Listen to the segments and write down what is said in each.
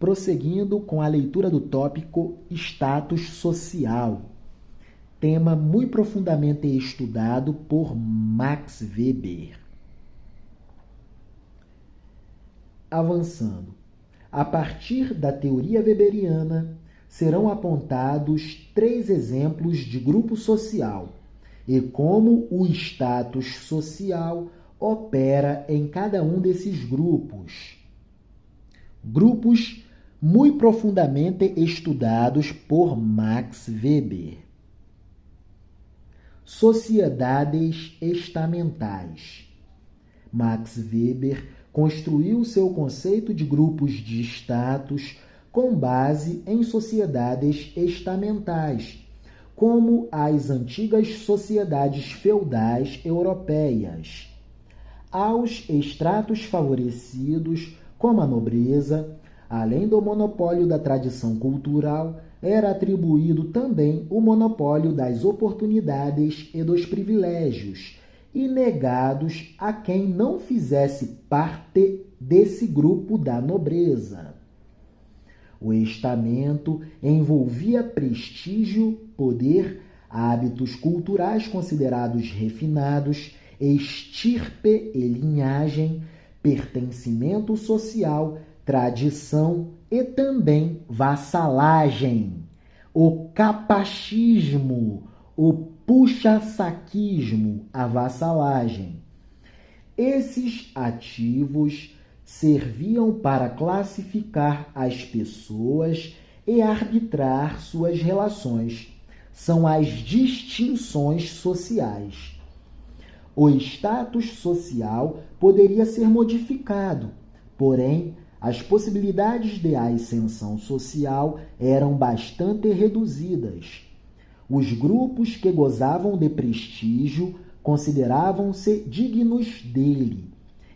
prosseguindo com a leitura do tópico status social, tema muito profundamente estudado por Max Weber. Avançando. A partir da teoria weberiana, serão apontados 3 exemplos de grupo social e como o status social opera em cada um desses grupos. Grupos muito profundamente estudados por Max Weber. Sociedades estamentais. Max Weber construiu seu conceito de grupos de status com base em sociedades estamentais, como as antigas sociedades feudais europeias. Aos estratos favorecidos, como a nobreza, além do monopólio da tradição cultural, era atribuído também o monopólio das oportunidades e dos privilégios, e negados a quem não fizesse parte desse grupo da nobreza. O estamento envolvia prestígio, poder, hábitos culturais considerados refinados, estirpe e linhagem, pertencimento social, tradição e também vassalagem, o capachismo, o puxa-saquismo, a vassalagem. Esses ativos serviam para classificar as pessoas e arbitrar suas relações. São as distinções sociais. O status social poderia ser modificado, porém, as possibilidades de ascensão social eram bastante reduzidas. Os grupos que gozavam de prestígio consideravam-se dignos dele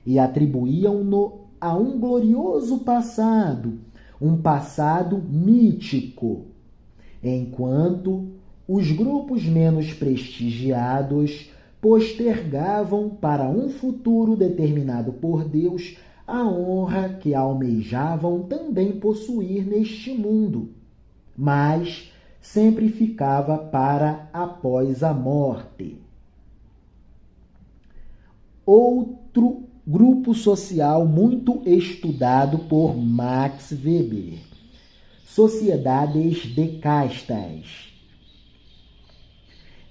e atribuíam-no a um glorioso passado, um passado mítico, enquanto os grupos menos prestigiados postergavam para um futuro determinado por Deus a honra que almejavam também possuir neste mundo, mas sempre ficava para após a morte. Outro grupo social muito estudado por Max Weber: sociedades de castas.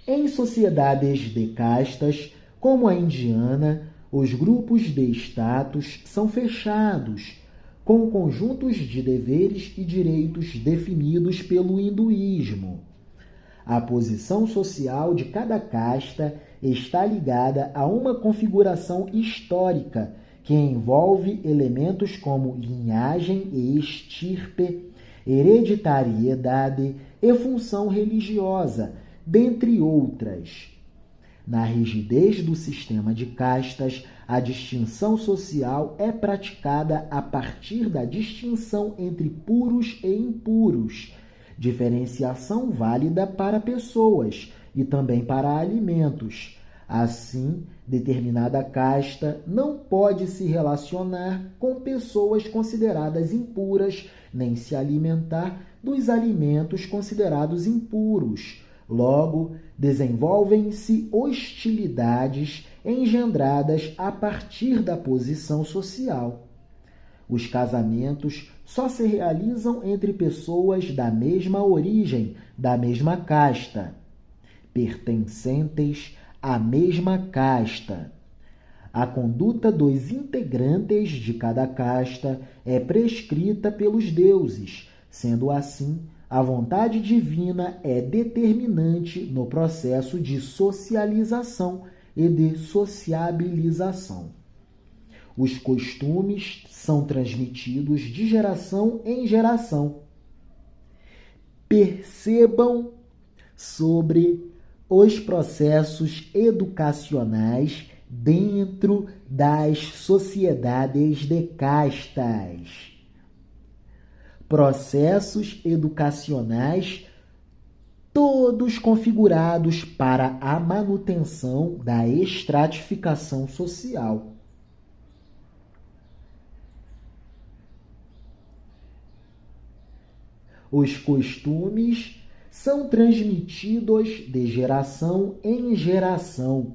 Em sociedades de castas, como a indiana, os grupos de status são fechados, com conjuntos de deveres e direitos definidos pelo hinduísmo. A posição social de cada casta está ligada a uma configuração histórica que envolve elementos como linhagem e estirpe, hereditariedade e função religiosa, dentre outras. Na rigidez do sistema de castas, a distinção social é praticada a partir da distinção entre puros e impuros, diferenciação válida para pessoas e também para alimentos. Assim, determinada casta não pode se relacionar com pessoas consideradas impuras, nem se alimentar dos alimentos considerados impuros. Logo, desenvolvem-se hostilidades engendradas a partir da posição social. Os casamentos só se realizam entre pessoas da mesma origem, da mesma casta, pertencentes à mesma casta. A conduta dos integrantes de cada casta é prescrita pelos deuses, sendo assim, a vontade divina é determinante no processo de socialização e de sociabilização. Os costumes são transmitidos de geração em geração. Percebam sobre os processos educacionais dentro das sociedades de castas. Processos educacionais todos configurados para a manutenção da estratificação social. Os costumes são transmitidos de geração em geração,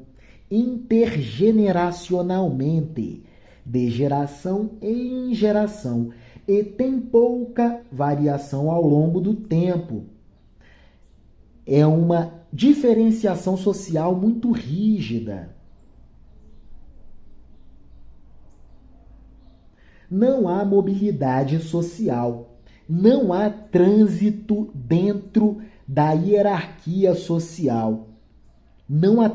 intergeneracionalmente, de geração em geração, e têm pouca variação ao longo do tempo. É uma diferenciação social muito rígida. Não há mobilidade social, não há trânsito dentro da hierarquia social, não há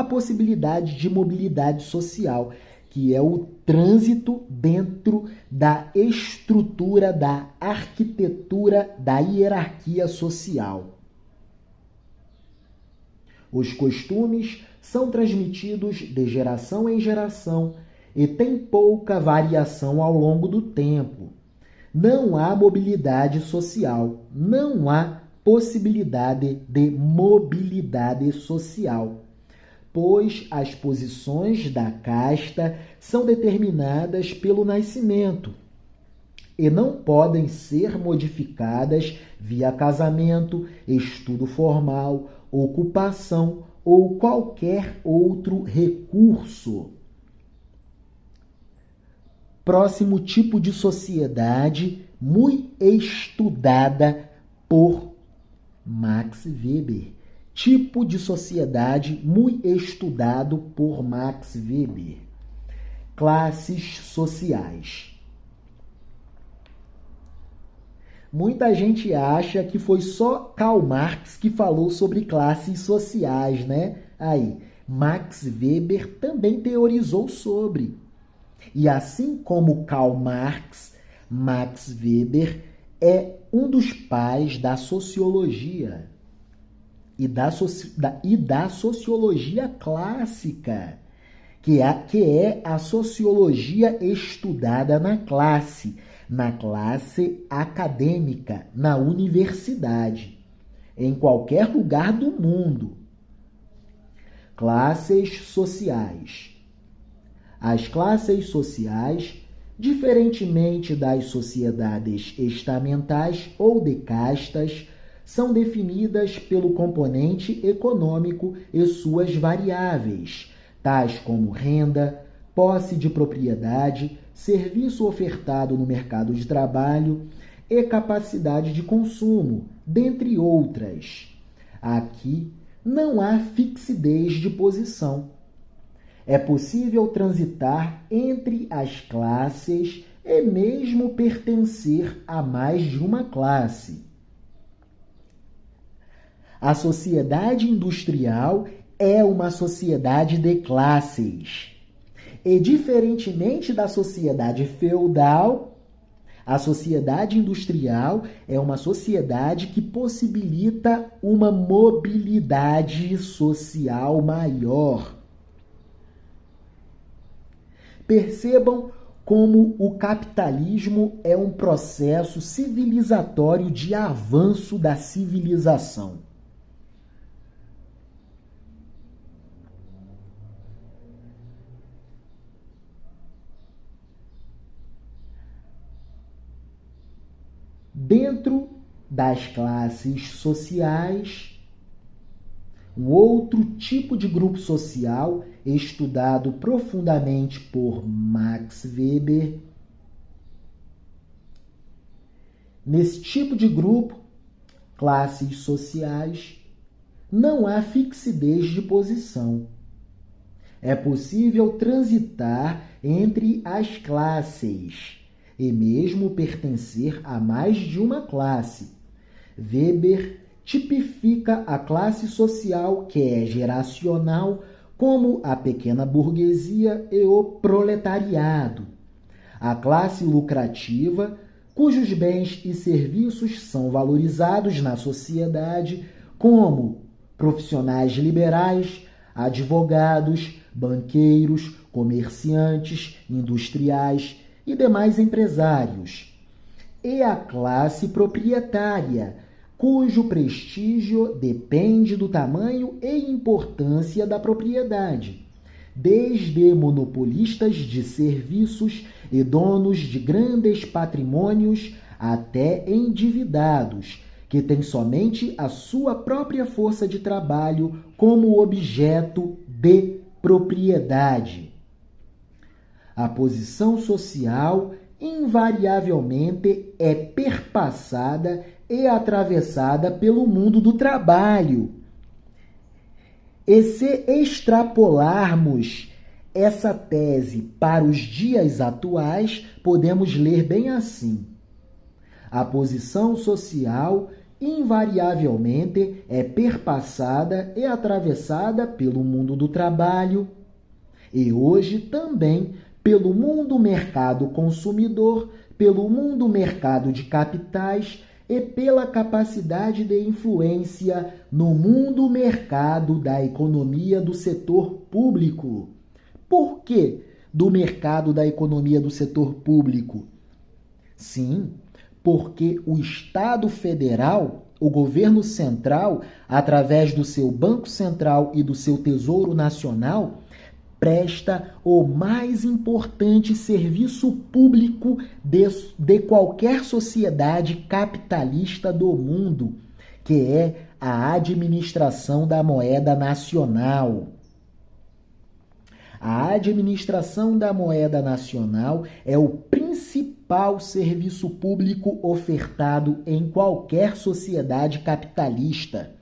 possibilidade de mobilidade social, que é o trânsito dentro da estrutura, da arquitetura, da hierarquia social. Os costumes são transmitidos de geração em geração e têm pouca variação ao longo do tempo. Não há mobilidade social, não há possibilidade de mobilidade social, pois as posições da casta são determinadas pelo nascimento e não podem ser modificadas via casamento, estudo formal, ocupação ou qualquer outro recurso. Próximo tipo de sociedade muito estudada por Max Weber. Tipo de sociedade muito estudado por Max Weber. Classes sociais. Muita gente acha que foi só Karl Marx que falou sobre classes sociais, né? Aí, Max Weber também teorizou sobre. E assim como Karl Marx, Max Weber é um dos pais da sociologia e da sociologia clássica, que é a sociologia estudada na classe acadêmica, na universidade, em qualquer lugar do mundo. Classes sociais. As classes sociais, diferentemente das sociedades estamentais ou de castas, são definidas pelo componente econômico e suas variáveis, tais como renda, posse de propriedade, serviço ofertado no mercado de trabalho e capacidade de consumo, dentre outras. Aqui não há fixidez de posição. É possível transitar entre as classes e mesmo pertencer a mais de uma classe. A sociedade industrial é uma sociedade de classes. E, diferentemente da sociedade feudal, a sociedade industrial é uma sociedade que possibilita uma mobilidade social maior. Percebam como o capitalismo é um processo civilizatório de avanço da civilização. Dentro das classes sociais, um outro tipo de grupo social estudado profundamente por Max Weber. Nesse tipo de grupo, classes sociais, não há fixidez de posição. É possível transitar entre as classes e mesmo pertencer a mais de uma classe. Weber tipifica a classe social que é geracional como a pequena burguesia e o proletariado. A classe lucrativa, cujos bens e serviços são valorizados na sociedade, como profissionais liberais, advogados, banqueiros, comerciantes, industriais e demais empresários. E a classe proprietária, cujo prestígio depende do tamanho e importância da propriedade, desde monopolistas de serviços e donos de grandes patrimônios até endividados, que têm somente a sua própria força de trabalho como objeto de propriedade. A posição social invariavelmente é perpassada e atravessada pelo mundo do trabalho. E se extrapolarmos essa tese para os dias atuais, podemos ler bem assim: a posição social invariavelmente é perpassada e atravessada pelo mundo do trabalho e hoje também pelo mundo mercado consumidor, pelo mundo mercado de capitais e pela capacidade de influência no mundo mercado da economia do setor público. Por que do mercado da economia do setor público? Sim, porque o Estado Federal, o governo central, através do seu Banco Central e do seu Tesouro Nacional, presta o mais importante serviço público de qualquer sociedade capitalista do mundo, que é a administração da moeda nacional. A administração da moeda nacional é o principal serviço público ofertado em qualquer sociedade capitalista.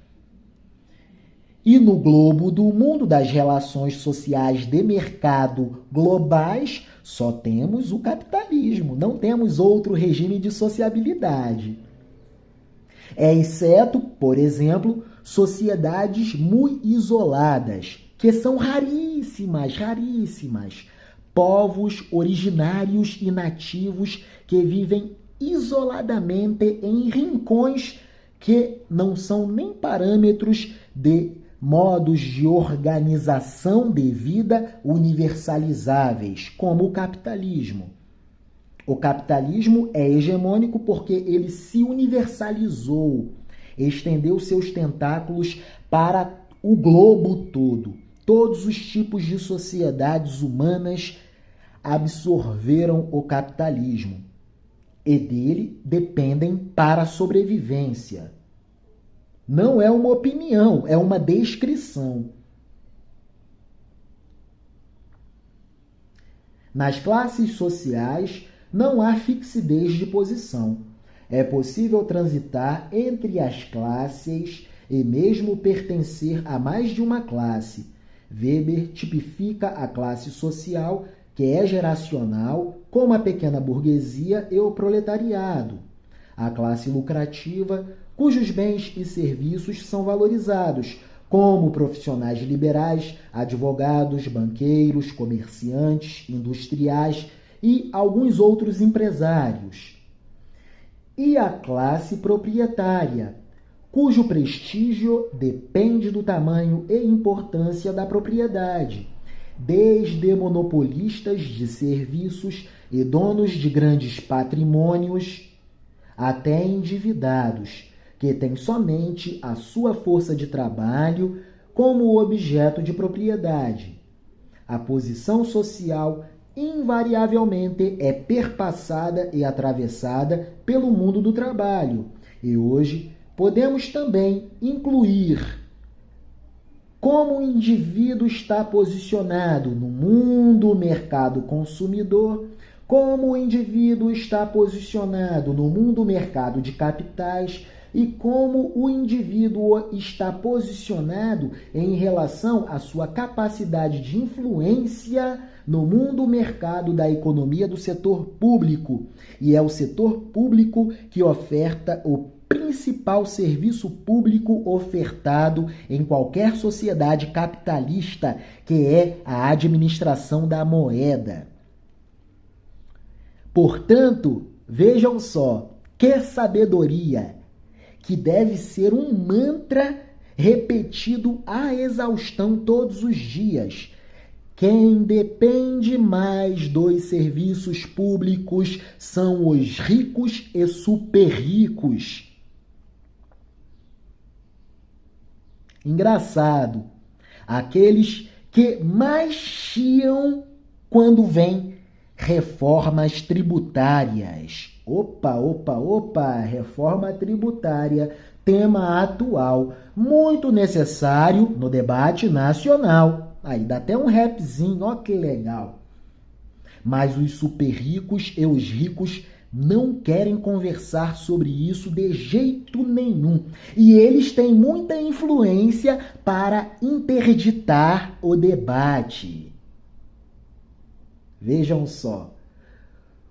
E no globo do mundo das relações sociais de mercado globais, só temos o capitalismo, não temos outro regime de sociabilidade. Exceto, por exemplo, sociedades muito isoladas, que são raríssimas. Povos originários e nativos que vivem isoladamente em rincões que não são nem parâmetros de modos de organização de vida universalizáveis, como o capitalismo. O capitalismo é hegemônico porque ele se universalizou, estendeu seus tentáculos para o globo todo. Todos os tipos de sociedades humanas absorveram o capitalismo e dele dependem para a sobrevivência. Não é uma opinião, é uma descrição. Nas classes sociais, não há fixidez de posição. É possível transitar entre as classes e mesmo pertencer a mais de uma classe. Weber tipifica a classe social, que é geracional, como a pequena burguesia e o proletariado. A classe lucrativa, cujos bens e serviços são valorizados, como profissionais liberais, advogados, banqueiros, comerciantes, industriais e alguns outros empresários. E a classe proprietária, cujo prestígio depende do tamanho e importância da propriedade, desde monopolistas de serviços e donos de grandes patrimônios, até endividados, que têm somente a sua força de trabalho como objeto de propriedade. A posição social invariavelmente é perpassada e atravessada pelo mundo do trabalho. E hoje podemos também incluir como o indivíduo está posicionado no mundo mercado consumidor, como o indivíduo está posicionado no mundo mercado de capitais e como o indivíduo está posicionado em relação à sua capacidade de influência no mundo mercado da economia do setor público. E é o setor público que oferta o principal serviço público ofertado em qualquer sociedade capitalista, que é a administração da moeda. Portanto, vejam só, que sabedoria, que deve ser um mantra repetido à exaustão todos os dias. Quem depende mais dos serviços públicos são os ricos e super ricos. Engraçado, aqueles que mais chiam quando vêm reformas tributárias. Opa, opa, opa, reforma tributária, tema atual, muito necessário no debate nacional. Aí dá até um rapzinho, ó que legal. Mas os super ricos e os ricos não querem conversar sobre isso de jeito nenhum. E eles têm muita influência para interditar o debate. Vejam só.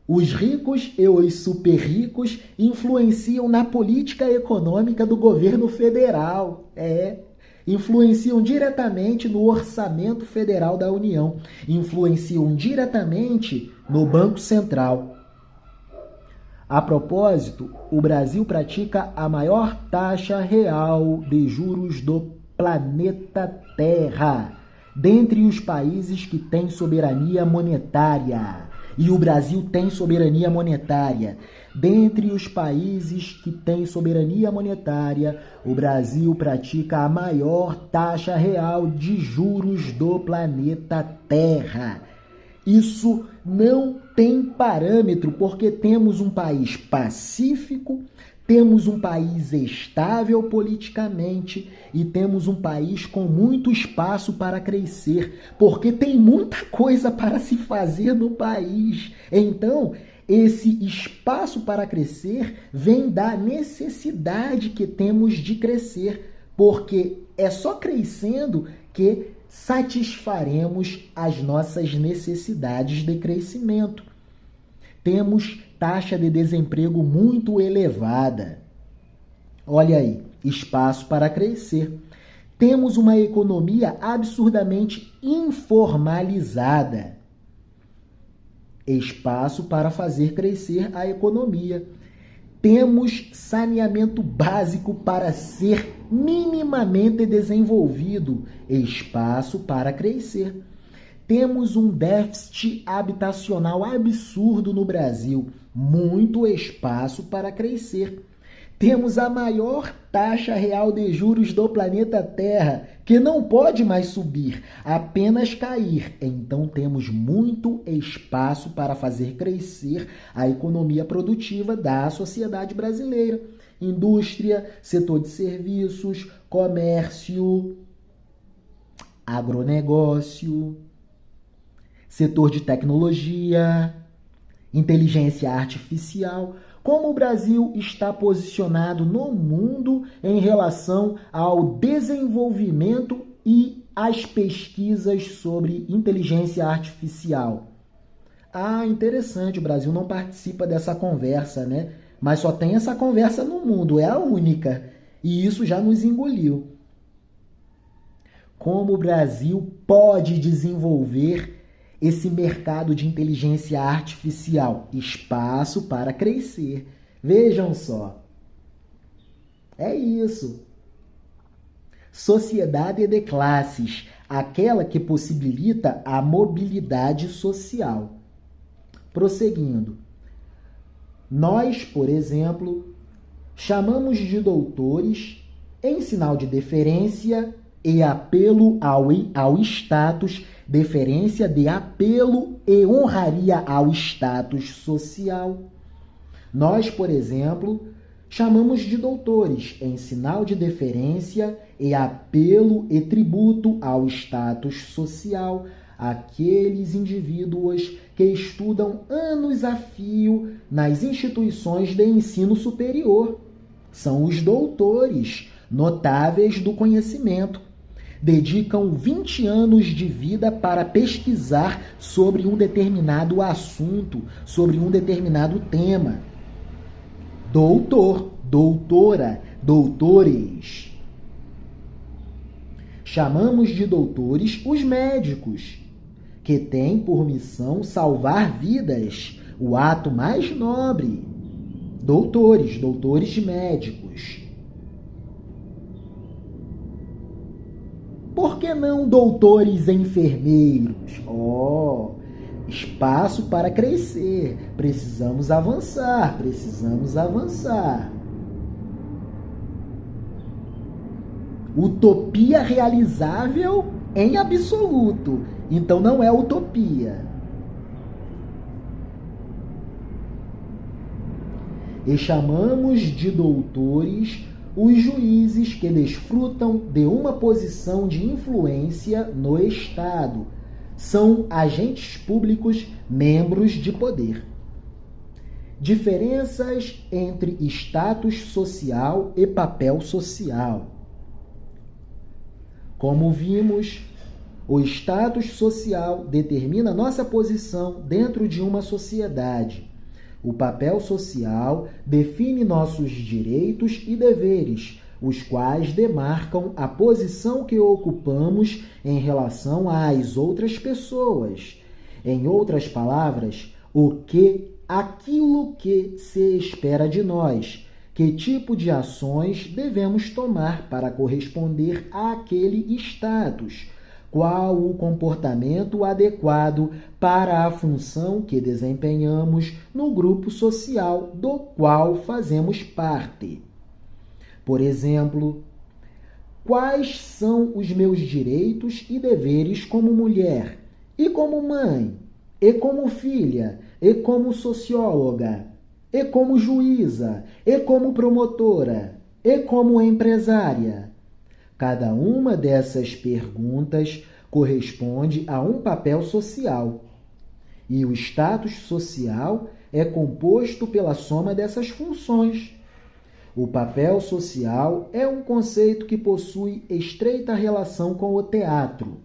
Os ricos e os super ricos influenciam na política econômica do governo federal. Influenciam diretamente no orçamento federal da União. Influenciam diretamente no Banco Central. A propósito, o Brasil pratica a maior taxa real de juros do planeta Terra, dentre os países que têm soberania monetária. E o Brasil tem soberania monetária. Dentre os países que têm soberania monetária, o Brasil pratica a maior taxa real de juros do planeta Terra. Isso não tem parâmetro, porque temos um país pacífico, temos um país estável politicamente e temos um país com muito espaço para crescer, porque tem muita coisa para se fazer no país. Então, esse espaço para crescer vem da necessidade que temos de crescer, porque é só crescendo que satisfaremos as nossas necessidades de crescimento. Temos taxa de desemprego muito elevada. Olha aí, espaço para crescer. Temos uma economia absurdamente informalizada. Espaço para fazer crescer a economia. Temos saneamento básico para ser minimamente desenvolvido. Espaço para crescer. Temos um déficit habitacional absurdo no Brasil. Muito espaço para crescer. Temos a maior taxa real de juros do planeta Terra, que não pode mais subir, apenas cair. Então temos muito espaço para fazer crescer a economia produtiva da sociedade brasileira. Indústria, setor de serviços, comércio, agronegócio, setor de tecnologia, inteligência artificial. Como o Brasil está posicionado no mundo em relação ao desenvolvimento e às pesquisas sobre inteligência artificial? Ah, interessante, o Brasil não participa dessa conversa, né? Mas só tem essa conversa no mundo, é a única. E isso já nos engoliu. Como o Brasil pode desenvolver esse mercado de inteligência artificial? Espaço para crescer. Vejam só. É isso. Sociedade de classes, aquela que possibilita a mobilidade social. Prosseguindo. Nós, por exemplo, chamamos de doutores, em sinal de deferência e apelo ao status, deferência de apelo e honraria ao status social. Nós, por exemplo, chamamos de doutores, em sinal de deferência e apelo e tributo ao status social, aqueles indivíduos que estudam anos a fio nas instituições de ensino superior. São os doutores, notáveis do conhecimento. Dedicam 20 anos de vida para pesquisar sobre um determinado assunto, sobre um determinado tema. Doutor, doutora, doutores. Chamamos de doutores os médicos, que têm por missão salvar vidas, o ato mais nobre. Doutores, doutores médicos. Por que não doutores enfermeiros? Espaço para crescer. Precisamos avançar, precisamos avançar. Utopia realizável em absoluto. Então não é utopia. e chamamos de doutores os juízes que desfrutam de uma posição de influência no Estado. São agentes públicos, membros de poder. Diferenças entre status social e papel social. Como vimos, o status social determina nossa posição dentro de uma sociedade. O papel social define nossos direitos e deveres, os quais demarcam a posição que ocupamos em relação às outras pessoas. Em outras palavras, aquilo que se espera de nós, que tipo de ações devemos tomar para corresponder àquele status, qual o comportamento adequado para a função que desempenhamos no grupo social do qual fazemos parte. Por exemplo, quais são os meus direitos e deveres como mulher, e como mãe, e como filha, e como socióloga, e como juíza, e como promotora, e como empresária? Cada uma dessas perguntas corresponde a um papel social. E o status social é composto pela soma dessas funções. O papel social é um conceito que possui estreita relação com o teatro.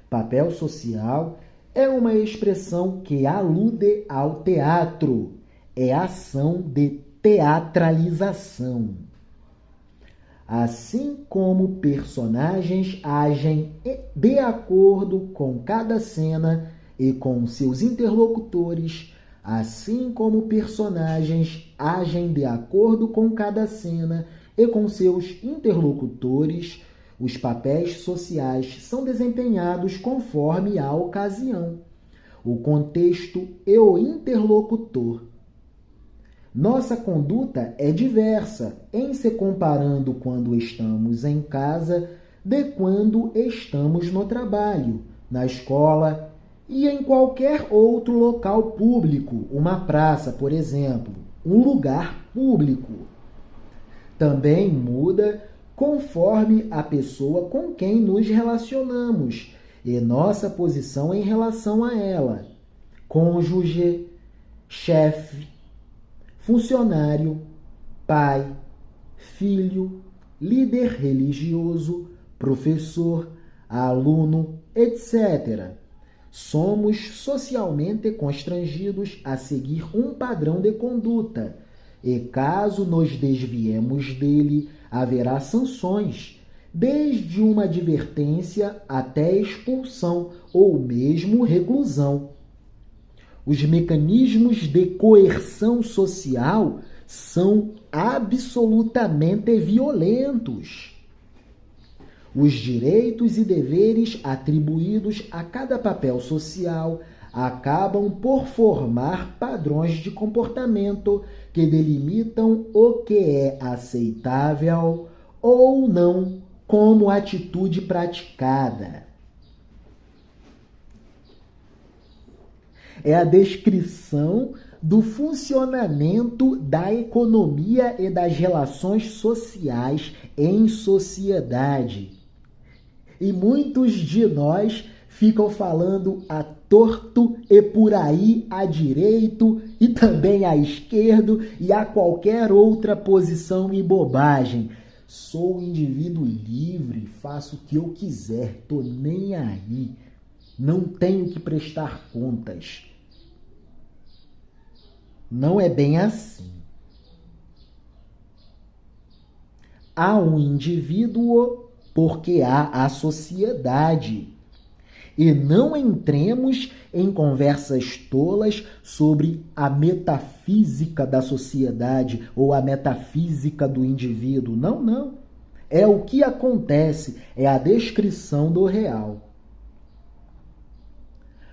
Papel social é uma expressão que alude ao teatro. É ação de teatralização. Assim como personagens agem de acordo com cada cena e com seus interlocutores, assim como personagens agem de acordo com cada cena e com seus interlocutores, os papéis sociais são desempenhados conforme a ocasião, o contexto e o interlocutor. Nossa conduta é diversa em se comparando quando estamos em casa de quando estamos no trabalho, na escola e em qualquer outro local público, uma praça, por exemplo, um lugar público. Também muda conforme a pessoa com quem nos relacionamos e nossa posição em relação a ela. Cônjuge, chefe, funcionário, pai, filho, líder religioso, professor, aluno, etc. Somos socialmente constrangidos a seguir um padrão de conduta, e caso nos desviemos dele, haverá sanções, desde uma advertência até expulsão ou mesmo reclusão. Os mecanismos de coerção social são absolutamente violentos. Os direitos e deveres atribuídos a cada papel social acabam por formar padrões de comportamento que delimitam o que é aceitável ou não como atitude praticada. É a descrição do funcionamento da economia e das relações sociais em sociedade. E muitos de nós ficam falando a torto e por aí à direito e também à esquerda e a qualquer outra posição e bobagem. Sou um indivíduo livre, faço o que eu quiser, tô nem aí. Não tenho que prestar contas. Não é bem assim. Há um indivíduo porque há a sociedade. E não entremos em conversas tolas sobre a metafísica da sociedade ou a metafísica do indivíduo. Não, não. É o que acontece, é a descrição do real.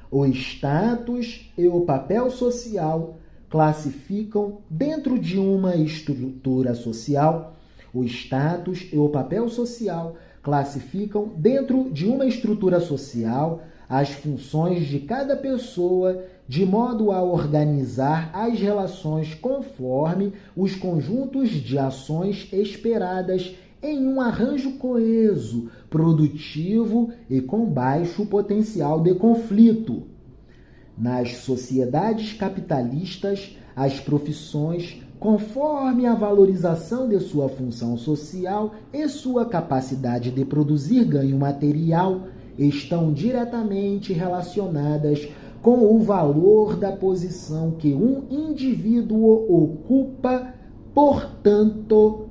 O status e o papel social classificam dentro de uma estrutura social. O status e o papel social classificam dentro de uma estrutura social as funções de cada pessoa de modo a organizar as relações conforme os conjuntos de ações esperadas em um arranjo coeso, produtivo e com baixo potencial de conflito. Nas sociedades capitalistas, as profissões, conforme a valorização de sua função social e sua capacidade de produzir ganho material, estão diretamente relacionadas com o valor da posição que um indivíduo ocupa, portanto,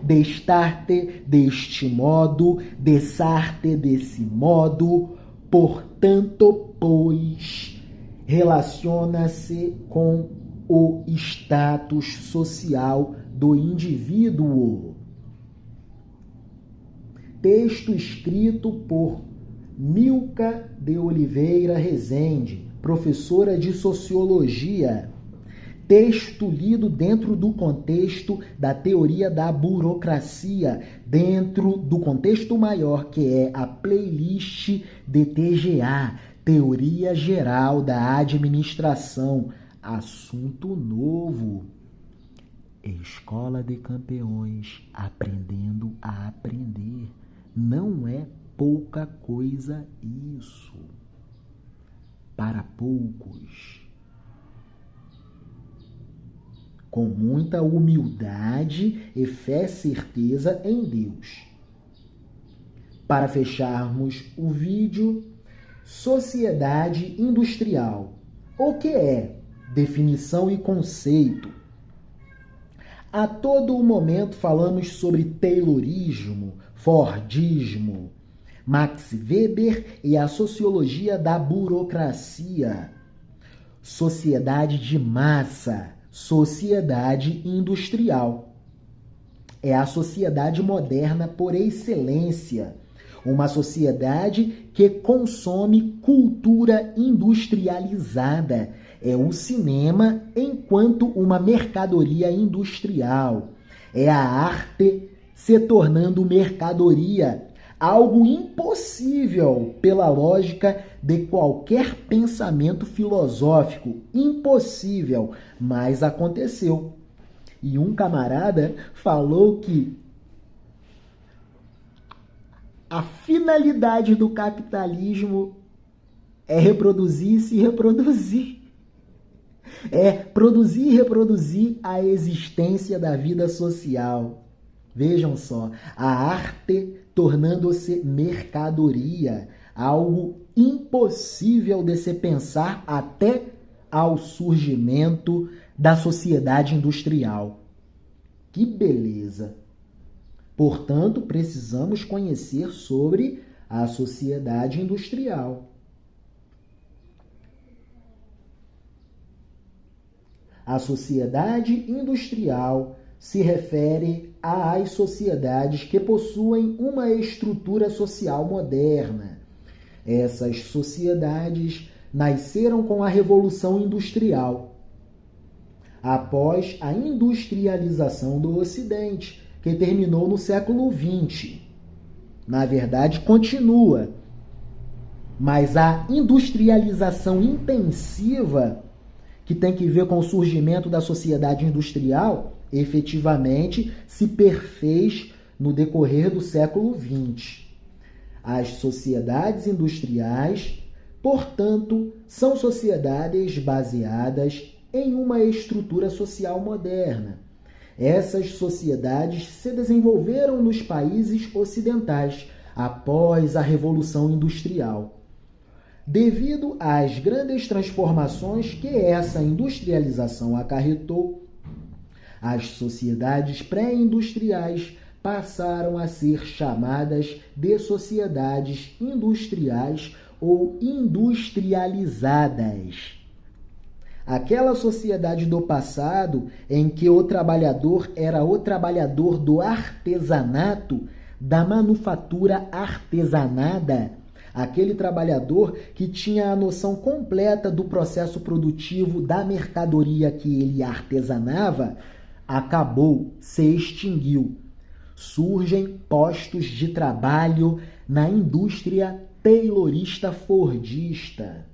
destarte deste modo, desarte desse modo, portanto, pois, relaciona-se com o status social do indivíduo. Texto escrito por Milka de Oliveira Rezende, professora de Sociologia. Texto lido dentro do contexto da teoria da burocracia, dentro do contexto maior que é a playlist de TGA, Teoria Geral da Administração. Assunto novo. Escola de Campeões, aprendendo a aprender. Não é pouca coisa isso. Para poucos. Com muita humildade e fé certeza em Deus. Para fecharmos o vídeo, sociedade industrial. O que é? Definição e conceito. A todo momento falamos sobre Taylorismo, Fordismo, Max Weber e a sociologia da burocracia. Sociedade de massa, sociedade industrial. É a sociedade moderna por excelência, uma sociedade que consome cultura industrializada. É o cinema enquanto uma mercadoria industrial. É a arte se tornando mercadoria, algo impossível pela lógica de qualquer pensamento filosófico. Impossível, mas aconteceu. E um camarada falou que a finalidade do capitalismo é reproduzir e se reproduzir. É produzir e reproduzir a existência da vida social. Vejam só, a arte tornando-se mercadoria, algo impossível de se pensar até ao surgimento da sociedade industrial. Que beleza! Portanto, precisamos conhecer sobre a sociedade industrial. A sociedade industrial se refere às sociedades que possuem uma estrutura social moderna. Essas sociedades nasceram com a Revolução Industrial, após a industrialização do Ocidente, que terminou no século XX. Na verdade, continua. Mas a industrialização intensiva, que tem que ver com o surgimento da sociedade industrial, efetivamente se perfez no decorrer do século XX. As sociedades industriais, portanto, são sociedades baseadas em uma estrutura social moderna. Essas sociedades se desenvolveram nos países ocidentais após a Revolução Industrial. Devido às grandes transformações que essa industrialização acarretou, as sociedades pré-industriais passaram a ser chamadas de sociedades industriais ou industrializadas. Aquela sociedade do passado em que o trabalhador era o trabalhador do artesanato, da manufatura artesanada, aquele trabalhador que tinha a noção completa do processo produtivo da mercadoria que ele artesanava, acabou, se extinguiu. Surgem postos de trabalho na indústria taylorista fordista.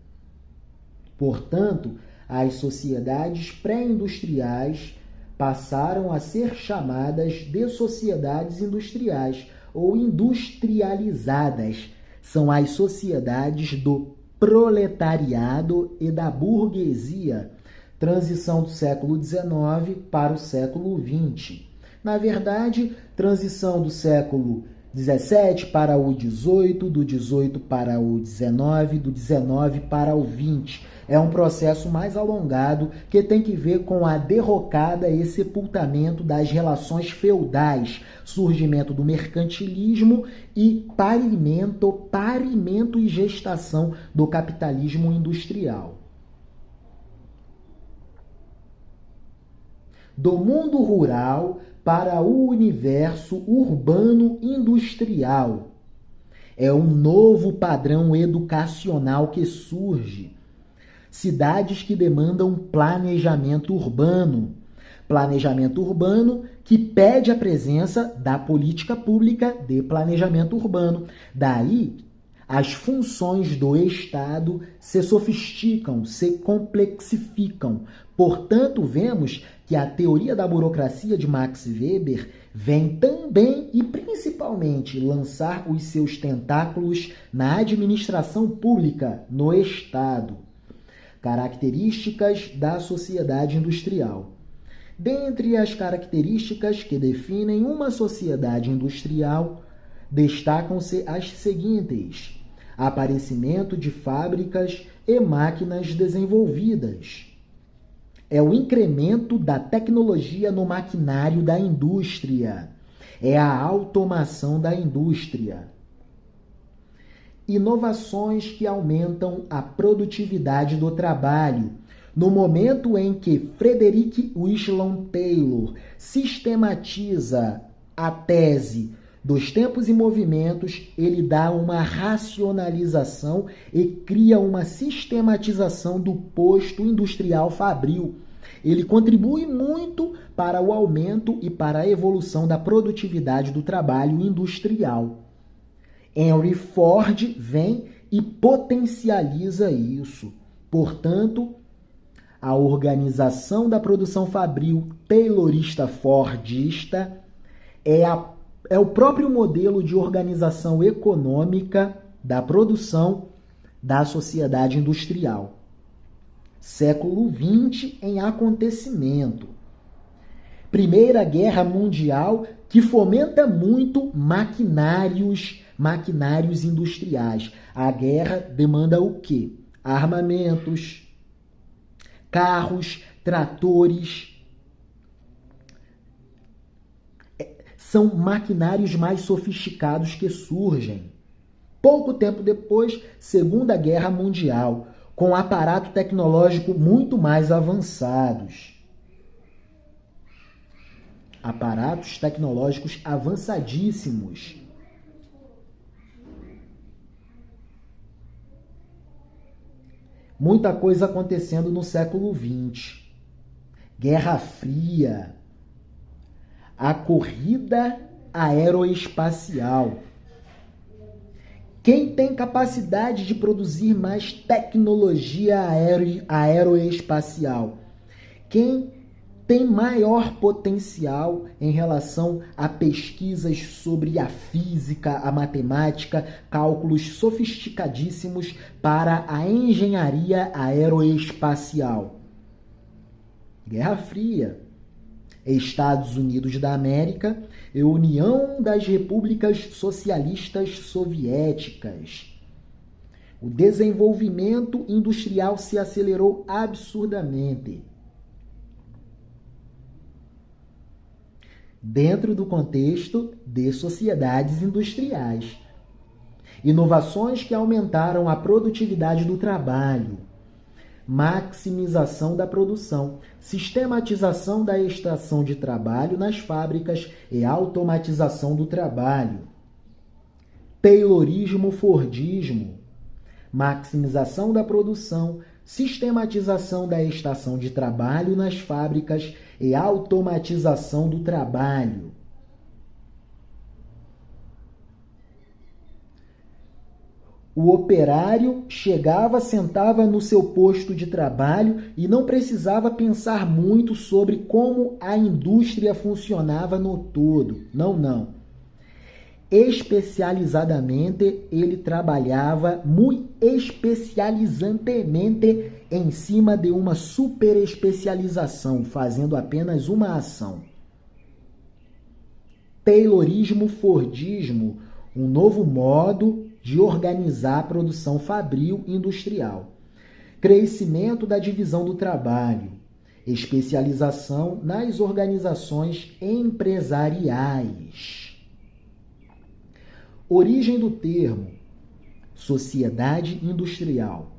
Portanto, as sociedades pré-industriais passaram a ser chamadas de sociedades industriais ou industrializadas. São as sociedades do proletariado e da burguesia. Transição do século XIX para o século XX. Na verdade, transição do século XVII para o XVIII, do XVIII para o XIX, do XIX para o XX. É um processo mais alongado que tem que ver com a derrocada e sepultamento das relações feudais, surgimento do mercantilismo e parimento e gestação do capitalismo industrial. Do mundo rural para o universo urbano industrial. É um novo padrão educacional que surge. Cidades que demandam planejamento urbano. Planejamento urbano que pede a presença da política pública de planejamento urbano. Daí, as funções do Estado se sofisticam, se complexificam. Portanto, vemos que a teoria da burocracia de Max Weber vem também e principalmente lançar os seus tentáculos na administração pública, no Estado. Características da sociedade industrial. Dentre as características que definem uma sociedade industrial, destacam-se as seguintes: aparecimento de fábricas e máquinas desenvolvidas. É o incremento da tecnologia no maquinário da indústria. É a automação da indústria. Inovações que aumentam a produtividade do trabalho. No momento em que Frederick Winslow Taylor sistematiza a tese dos tempos e movimentos, ele dá uma racionalização e cria uma sistematização do posto industrial fabril. Ele contribui muito para o aumento e para a evolução da produtividade do trabalho industrial. Henry Ford vem e potencializa isso. Portanto, a organização da produção fabril taylorista-fordista é o próprio modelo de organização econômica da produção da sociedade industrial. Século XX em acontecimento. Primeira Guerra Mundial, que fomenta muito maquinários industriais. A guerra demanda o quê? Armamentos, carros, tratores. São maquinários mais sofisticados que surgem. Pouco tempo depois, Segunda Guerra Mundial, com aparato tecnológico muito mais avançados. Aparatos tecnológicos avançadíssimos. Muita coisa acontecendo no século XX. Guerra Fria. A corrida aeroespacial. Quem tem capacidade de produzir mais tecnologia aeroespacial? Quem tem maior potencial em relação a pesquisas sobre a física, a matemática, cálculos sofisticadíssimos para a engenharia aeroespacial? Guerra Fria. Estados Unidos da América e União das Repúblicas Socialistas Soviéticas. O desenvolvimento industrial se acelerou absurdamente. Dentro do contexto de sociedades industriais. Inovações que aumentaram a produtividade do trabalho. Maximização da produção, sistematização da estação de trabalho nas fábricas e automatização do trabalho. Taylorismo-Fordismo, maximização da produção, sistematização da estação de trabalho nas fábricas e automatização do trabalho. O operário chegava, sentava no seu posto de trabalho e não precisava pensar muito sobre como a indústria funcionava no todo. Não, não. Especializadamente, ele trabalhava muito especializantemente em cima de uma superespecialização, fazendo apenas uma ação. Taylorismo-Fordismo, um novo modo de organizar a produção fabril industrial. Crescimento da divisão do trabalho. Especialização nas organizações empresariais. Origem do termo: sociedade industrial.